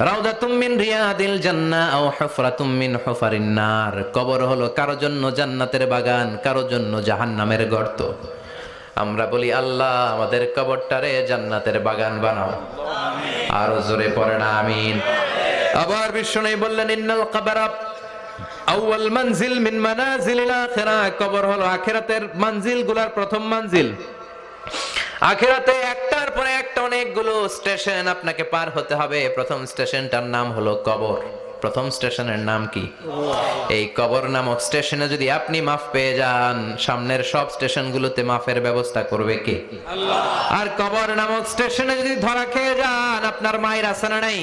রাউদাতুম মিন রিয়াদিল জান্নাহ আও হুফরাতুম মিন হুফারিন নার। কবর হলো কারো জন্য জান্নাতের বাগান, কারো জন্য জাহান্নামের গর্ত। আমরা বলি আল্লাহ আমাদের কবরটারে জান্নাতের বাগান বানাও। আরো জোরে পড়েন আমিন। আবার বিষ্ণু বললেন ইন্নাল কবরা আউয়াল মানজিল মিন মানাজিলিল আখিরাহ। কবর হলো আখিরাতের মঞ্জিলগুলোর প্রথম মঞ্জিল। আখিরাতে একটার পরে একটা অনেকগুলো স্টেশন আপনাকে পার হতে হবে। প্রথম স্টেশনটার নাম হলো কবর। প্রথম স্টেশনের নাম কি? এই কবর নামক স্টেশনে যদি আপনি মাফ পেয়ে যান, সামনের সব স্টেশনগুলোতে মাফের ব্যবস্থা করবে কে? আল্লাহ। আর কবর নামক স্টেশনে যদি ধরা খেয়ে যান, আপনার মায়ের আছে না নাই?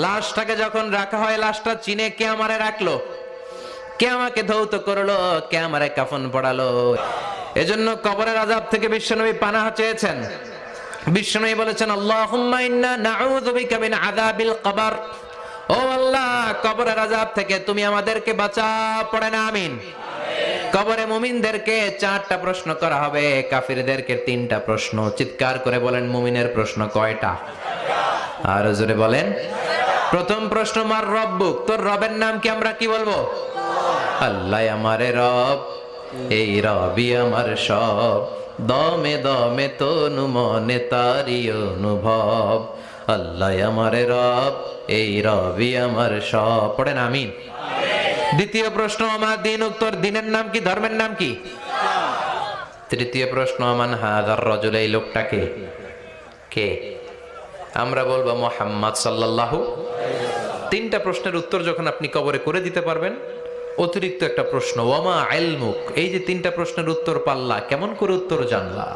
লাশটাকে যখন রাখা হয়, লাশটা চিনে কে আমারে রাখলো, কে আমাকে ধৌত করলো, কে আমারে কাফন পড়ালো। এজন্য কবরের আযাব থেকে বিশ্বনবী পানাহ চেয়েছেন। বিশ্বনবী বলেছেন আল্লাহুম্মা ইন্না নাউযু বিকা মিন আযাবিল কবর। ও আল্লাহ, কবরের আযাব থেকে তুমি আমাদেরকে বাঁচাও। পড়েন আমিন। কবরে মুমিনদেরকে 4টা প্রশ্ন করা হবে, কাফিরদেরকে 3টা প্রশ্ন। চিৎকার করে বলেন মুমিনের প্রশ্ন কয়টা? আর জোরে বলেন। প্রথম প্রশ্ন মার রব্বুক, তোর রবের নাম কি? আমরা কি বলবো? আল্লাহ আমারে রব, এই রবি আমার সব, দমে দমে তনু মনে তারি অনুভব। আল্লাহ আমারে রব, এই রবি আমার সব। পড়েন আমিন। দ্বিতীয় প্রশ্ন আমার দিন, উত্তর দিনের নাম কি, ধর্মের নাম কি? তৃতীয় প্রশ্ন আমান হাযার রাজুল, এই লোকটাকে কে? আমরা বলবো মুহাম্মদ সাল্লাল্লাহু। 3টা প্রশ্নের উত্তর যখন আপনি কবরে করে দিতে পারবেন, অতিরিক্ত একটা প্রশ্ন ওয়ামা ইলমুক, এই যে 3টা প্রশ্নের উত্তর পাল্লা, কেমন করে উত্তর জানলা?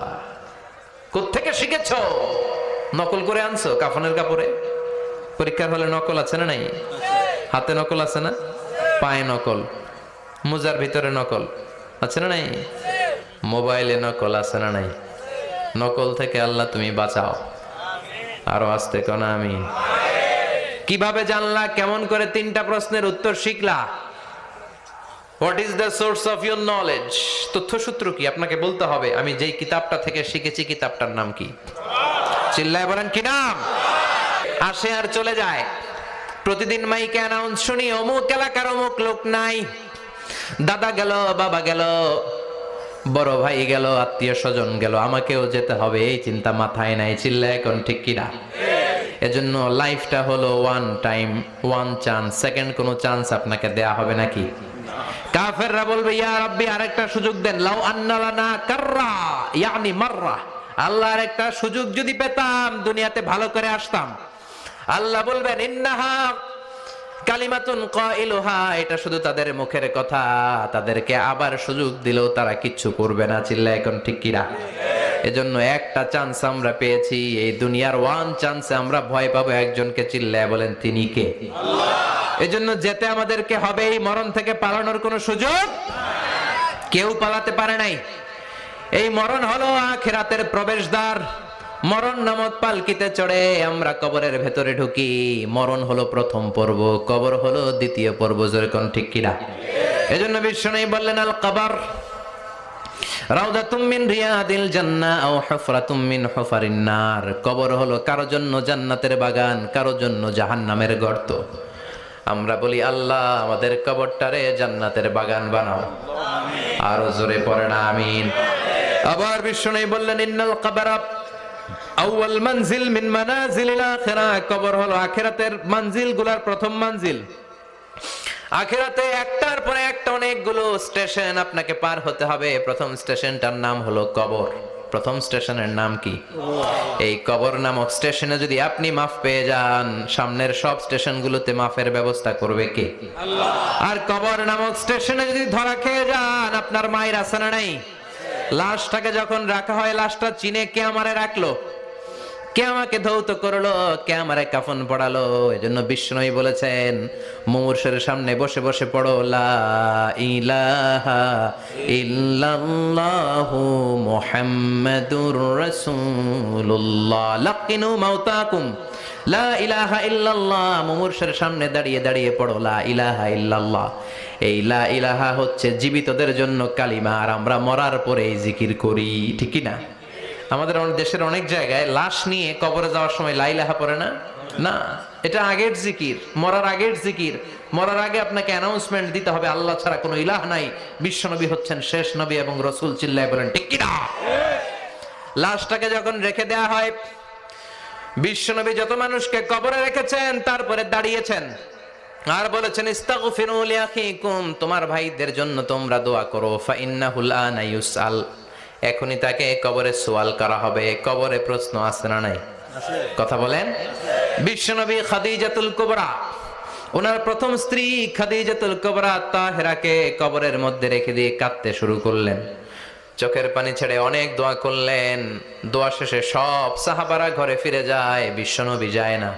কোত্থেকে শিখেছো? নকল করে আনছো কাফনের কাপড়ে? পরীক্ষার হলে নকল আছে না নাই? হাতে নকল আছে না? পায়ে নকল, মোজার ভিতরে নকল আছে না নাই? মোবাইলে নকল আছে না নাই? নকল থেকে আল্লাহ তুমি বাঁচাও। আরো আস্তে কোন আমিন। কিভাবে জানলা? কেমন করে 3টা প্রশ্নের উত্তর শিখলা? What is the source of your knowledge? তথ্যসূত্র কি? আপনাকে বলতে হবে আমি যেই কিতাবটা থেকে শিখেছি কিতাবটার নাম কি? চিল্লায় বলেন কি নাম? আসে আর চলে যায়। প্রতিদিন মাইকে অ্যানাউন্স শুনি অমুক এলাকার অমুক লোক নাই। দাদা গেল, বাবা গেল, বড় ভাই গেল, আত্মীয় স্বজন গেল, আমাকেও যেতে হবে, এই চিন্তা মাথায় নাই। চিল্লায় এখন ঠিক কিনা? এজন্য লাইফটা হলো one time, one chance. Second কোনো চান্স আপনাকে দেয়া হবে নাকি? কাফেররা বলবে ইয়া রাব্বি আরেকটা সুযোগ দেন। লাউ আন্না লানা কাররা ইয়ানি মাররা, আল্লাহ আরেকটা সুযোগ যদি পেতাম দুনিয়াতে ভালো করে আসতাম। আল্লাহ বলবেন ইন্নাহা কালিমাতুন কাইলুহা, এটা শুধু তাদের মুখের কথা, তাদেরকে আবার সুযোগ দিলেও তারা কিচ্ছু করবে না। চিল্লা এখন ঠিক কিনা? এজন্য একটা চান্স আমরা পেয়েছি, এই দুনিয়ার ওয়ান চান্সে আমরা ভয় পাবো একজনকে। চিল্লায় বলেন তিনি কে? আল্লাহ। এজন্য যেতে আমাদেরকে হবে। এই মরণ থেকে পালানোর কোনো সুযোগ কেউ পালাতে পারে নাই। এই মরণ হলো আখিরাতের প্রবেশদ্বার। মরণ নামক পালকিতে চড়ে আমরা কবরের ভেতরে ঢুকি। মরণ হলো প্রথম পর্ব, কবর হলো দ্বিতীয় পর্ব। জোরে কোন ঠিক কিনা? এজন্য বিশ্বনবী বললেন আল কবর রাউদাতুম মিন রিয়াদিল জান্নাহ আও হুফরাতুম মিন হুফারিন নার। কবর হলো কারো জন্য জান্নাতের বাগান, কারো জন্য জাহান্নামের গর্ত। আমরা বলি আল্লাহ আমাদের কবরটারে জান্নাতের বাগান বানাও। আরো জোরে পড়েন আমিন। আবার বিষ্ণু বললেন ইন্নাল কবরা আউয়াল মানজিল মিন মানাজিলিল আখিরাহ। কবর হলো আখিরাতের মঞ্জিলগুলোর প্রথম মঞ্জিল। আখিরাতে একটার পরে একটা অনেকগুলো স্টেশন আপনাকে পার হতে হবে। প্রথম স্টেশনটার নাম হলো কবর। প্রথম স্টেশনের নাম কি? এই কবর নামক স্টেশনে যদি আপনি মাফ পেয়ে যান, সামনের সব স্টেশনগুলোতে মাফের ব্যবস্থা করবে কে? আল্লাহ। আর কবর নামক স্টেশনে যদি ধরা খেয়ে যান, আপনার মায়ের আছে না নাই? লাশটাকে যখন রাখা হয়, লাশটা চিনে কে আমারে রাখলো, কে আমাকে ধৌত করলো, কে আমারে কাফন পড়ালো। এজন্য বিষ্ণুই বলেছেন মুমূর্ষের সামনে বসে বসে পড়ো লা ইলাহা ইল্লাল্লাহু মুহাম্মাদুর রাসূলুল্লাহ। লাকিনু মাউতাকুম লা ইলাহা ইল্লাল্লাহ। মুমূর্ষের সামনে দাঁড়িয়ে দাঁড়িয়ে পড়ো লা ইলাহা ইল্লাল্লাহ। এই লা ইলাহা হচ্ছে জীবিতদের জন্য কালিমা, আর আমরা মরার পরে এই জিকির করি। ঠিক কি না? আমাদের দেশের অনেক জায়গায় লাশ নিয়ে কবরে যাওয়ার সময় লা ইলাহা পড়ে না? না, এটা আগের জিকির, মরার আগের জিকির। মরার আগে আপনাকে অ্যানাউন্সমেন্ট দিতে হবে আল্লাহ ছাড়া কোনো ইলাহ নাই, বিশ্বনবী হচ্ছেন শেষ নবী এবং রাসূল। চিল্লায় বলেন ঠিক কি না? লাশটাকে যখন রেখে দেয়া হয়, বিশ্বনবী যত মানুষকে কবরে রেখেছেন তারপরে দাঁড়িয়েছেন আর বলেছেন ইস্তাগফিরু লিআখিকুম, তোমার ভাইদের জন্য তোমরা দোয়া করো, ফাইন্নাহুল আনা ইউসআল, এখনই তাকে কবরে সওয়াল করা হবে। কবরে প্রশ্ন আছে না নাই? কথা বলেন। বিশ্বনবী খাদিজাতুল কুবরা, ওনার প্রথম স্ত্রী খাদিজাতুল কুবরা তাহেরাকে কবরের মধ্যে রেখে দিয়ে কাঁদতে শুরু করলেন, চোখের পানি ছেড়ে অনেক দোয়া করলেন। দোয়া শেষে সব সাহাবারা ঘরে ফিরে যায়, বিশ্বনবী যায় না।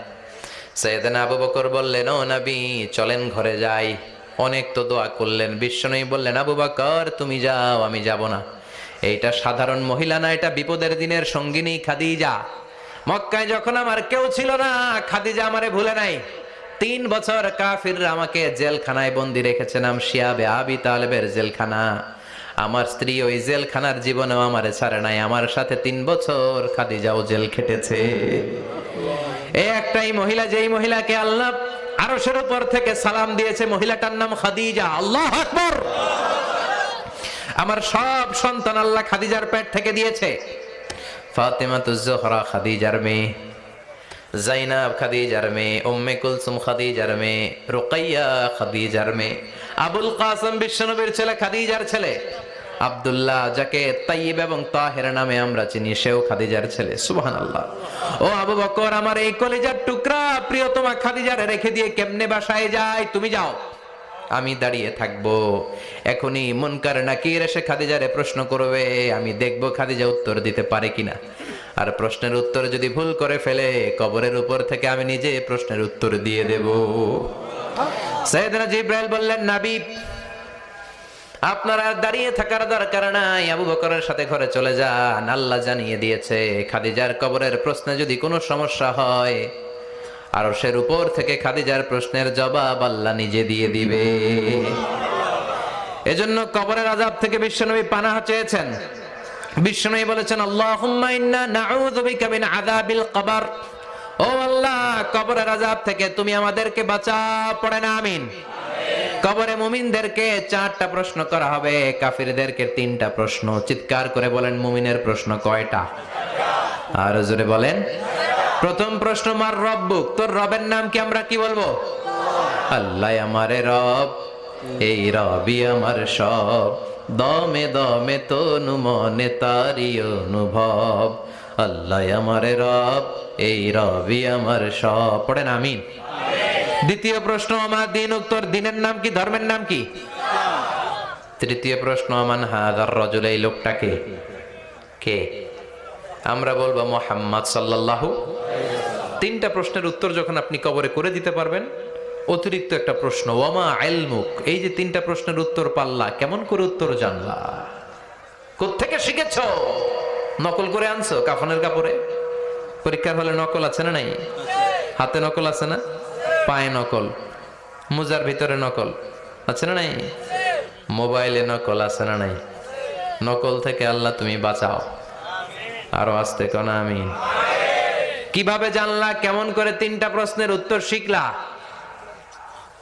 সাইয়েদনা আবু বকর বললেন, ও নবী চলেন ঘরে যাই, অনেক তো দোয়া করলেন। বিশ্বনবী বললেন, আবু বকর তুমি যাও, আমি যাব না। এইটা সাধারণ মহিলা না, এটা বিপদের দিনের সঙ্গিনী খাদিজা। মক্কায় যখন আমার কেউ ছিল না, খাদিজা আমারে ভুলে নাই। 3 বছর কাফিররা আমাকে জেলখানায় বন্দি রেখেছে, নাম শিয়াবে আবি তালেবের জেলখানা। আমার স্ত্রী ওই জেলখানার জীবনেও আমারে ছাড়ে নাই, আমার সাথে 3 বছর খাদিজাও জেল খেটেছে। এই একটাই মহিলা, যেই মহিলাকে আল্লাহ আরশের উপর থেকে সালাম দিয়েছে, মহিলাটার নাম খাদিজা। আল্লাহু আকবার। আমার সব সন্তান আল্লাহ খাদিজার পেট থেকে দিয়েছে। ফাতেমাতুজ জোহরা খাদিজার মেয়ে, জাইনাব খাদিজার মেয়ে, উম্মে কুলসুম খাদিজার মেয়ে, রুকাইয়া খাদিজার মেয়ে, আবুল কাসেম বিশ্বনবীর ছেলে খাদিজার ছেলে, আব্দুল্লাহ যাকে তাইয়্যিব এবং তাহের নামে আমরা চিনি, সেও খাদিজার ছেলে। সুবহানাল্লাহ। ও আবু বকর, আমার এই কলিজার টুকরা প্রিয়তমা খাদিজারে রেখে দিয়ে কেমনে বাসায় যায়? তুমি যাও, আমি দাঁড়িয়ে থাকবো। এখনই মুনকার নাকির এসে খাদিজারে প্রশ্ন করবে, আমি দেখবো খাদিজা উত্তর দিতে পারে কিনা। আর প্রশ্নের উত্তর যদি ভুল করে ফেলে, কবরের উপর থেকে আমি নিজে প্রশ্নের উত্তর দিয়ে দেব। সাইয়েদনা জিবরাইল বললেন, নবী আপনারা দাঁড়িয়ে থাকার দরকার নাই, আবু বকরের সাথে ঘরে চলে যান। আল্লাহ জানিয়ে দিয়েছে, খাদিজার কবরের প্রশ্নে যদি কোনো সমস্যা হয়, আরশের উপর থেকে খাদিজার প্রশ্নের জবাব আল্লাহ নিজে দিয়ে দিবে। এজন্য কবরের আযাব থেকে বিশ্বনবী পানাহ চেয়েছেন। বিশ্বনবী বলেছেন, আল্লাহুম্মা ইন্না নাউযু বিকা মিন আযাবিল কবর। ও আল্লাহ, কবরের আযাব থেকে তুমি আমাদেরকে বাঁচাও। পড়েন আমিন। কবরে মুমিনদেরকে 4টা প্রশ্ন করা হবে, কাফিরদেরকে 3টা প্রশ্ন। চিৎকার করে বলেন, মুমিনের প্রশ্ন কয়টা? আর জোরে বলেন। প্রথম প্রশ্ন, মার রব্বুক, তোর রবের নাম কি? আমরা কি বলবো? আল্লাহ আমারে রব, এই রবি আমার সব, দমে দমে তনু মনে তারি অনুভব। আল্লাহ আমারে রব, এই রবি আমার সব। পড়েন আমিন। দ্বিতীয় প্রশ্ন, আমার দিন, উত্তর দিনের নাম কি? ধর্মের নাম কি? তৃতীয় প্রশ্ন, আমান হাযার রাজুল, এই লোকটাকে কে? আমরা বলবো মুহাম্মদ সাল্লাল্লাহু। 3টা প্রশ্নের উত্তর যখন আপনি কবরে করে দিতে পারবেন, অতিরিক্ত একটা প্রশ্ন, ওয়ামা ইলমুক, এই যে 3টা প্রশ্নের উত্তর পাল্লা, কেমন করে উত্তর জানলা? কোত্থেকে শিখেছো? নকল করে আনছো কাফনের কাপড়ে? পরীক্ষার হলে নকল আছে না নাই? হাতে নকল আছে না? পায়ে নকল, মোজার ভিতরে নকল আছে না নাই? মোবাইলে নকল আছে না নাই? নকল থেকে আল্লাহ তুমি বাঁচাও। আরো আস্তে কোন আমিন। কিভাবে জানলা? কেমন করে 3টা প্রশ্নের উত্তর শিখলা?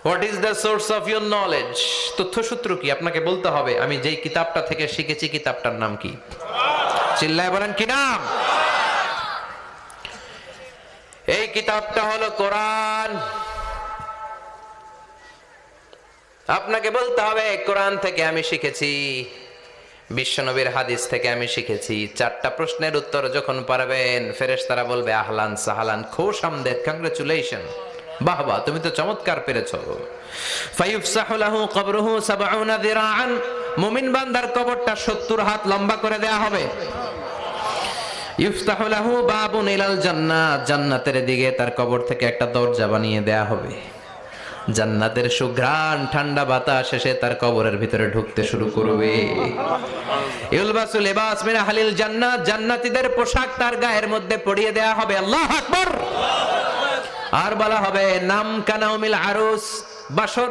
What is the source of your knowledge? তথ্যসূত্র কি? আপনাকে বলতে হবে, আমি যেই কিতাবটা থেকে শিখেছি কিতাবটার নাম কি? চিল্লায় বলেন, কি নাম? এই কিতাবটা হলো কোরআন। আপনাকে বলতে হবে, কোরআন থেকে আমি শিখেছি, বিশ্বনবীর হাদিস থেকে আমি শিখেছি। 4টা প্রশ্নের উত্তর যখন পারবেন, ফেরেশতারা বলবে, আহলান সাহালান, খুশ আমদেদ, কংগ্রাচুলেশন, বাহ বাহ, তুমি তো চমৎকার পেরেছো। ফায়ুফসাহু লাহু কবরুহু ৭০ যিরাআন, মুমিন বান্দার কবরটা ৭০ হাত লম্বা করে দেয়া হবে। ইফতাহু লাহু বাবুন ইলাল জান্নাহ, জান্নাতের দিকে তার কবর থেকে একটা দরজা বানিয়ে দেয়া হবে। জান্নাতের সুঘ্রাণ ঠান্ডা বাতাস এসে তার কবরের ভিতরে ঢুকতে শুরু করবে। ইউলবাসু লিবাস মিন আহলিল জান্নাত, জান্নাতীদের পোশাক তার গায়ের মধ্যে পরিয়ে দেয়া হবে। আল্লাহু আকবার। আর বলা হবে, নাম কানাউমিল আরুস, বাসর